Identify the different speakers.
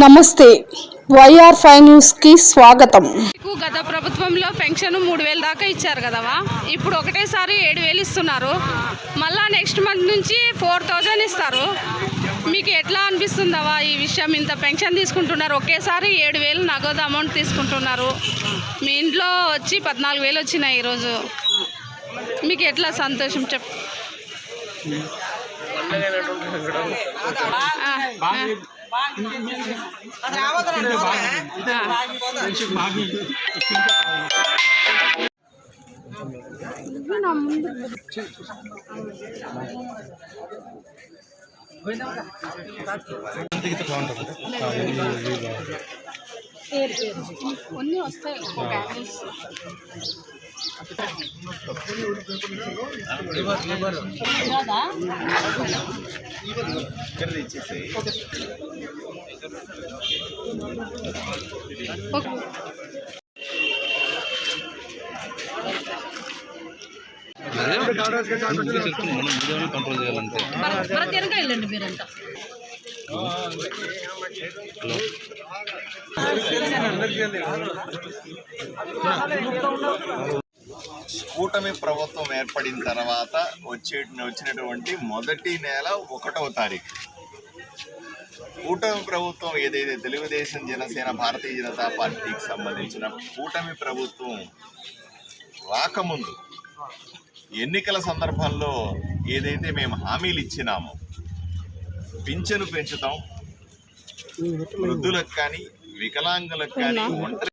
Speaker 1: నమస్తే YR5 news కి స్వాగతం.
Speaker 2: గత ప్రభుత్వంలో పెన్షన్ 3000 దాకా ఇచ్చారు కదవా, ఇప్పుడు ఒకటేసారి 7000 ఇస్తున్నారు. మళ్ళా నెక్స్ట్ మంత్ నుంచి 4000 ఇస్తారు. మీకు ఎట్లా అనిపిస్తుందవా ఈ విషయం? ఇంత పెన్షన్ తీసుకుంటున్నారు, ఒకేసారి 7000 నగదు అమౌంట్ తీసుకుంటున్నారు. మీ ఇంట్లో వచ్చి 14000 వచ్చినాయి ఈరోజు. మీకు ఎట్లా సంతోషం కొన్ని వస్తాయి బ్యాంగిల్స్.
Speaker 3: కంట్రోల్ చేయాలంటే
Speaker 2: వెళ్ళండి మీరంతా.
Speaker 4: కూటమి ప్రభుత్వం ఏర్పడిన తర్వాత వచ్చినటువంటి మొదటి నెల 1వ తారీఖు కూటమి ప్రభుత్వం ఏదైతే తెలుగుదేశం, జనసేన, భారతీయ జనతా పార్టీకి సంబంధించిన కూటమి ప్రభుత్వం రాకముందు ఎన్నికల సందర్భంలో ఏదైతే మేము హామీలు ఇచ్చినామో, పింఛను పెంచుతాం, వృద్ధులకు కానీ, వికలాంగులకు కానీ,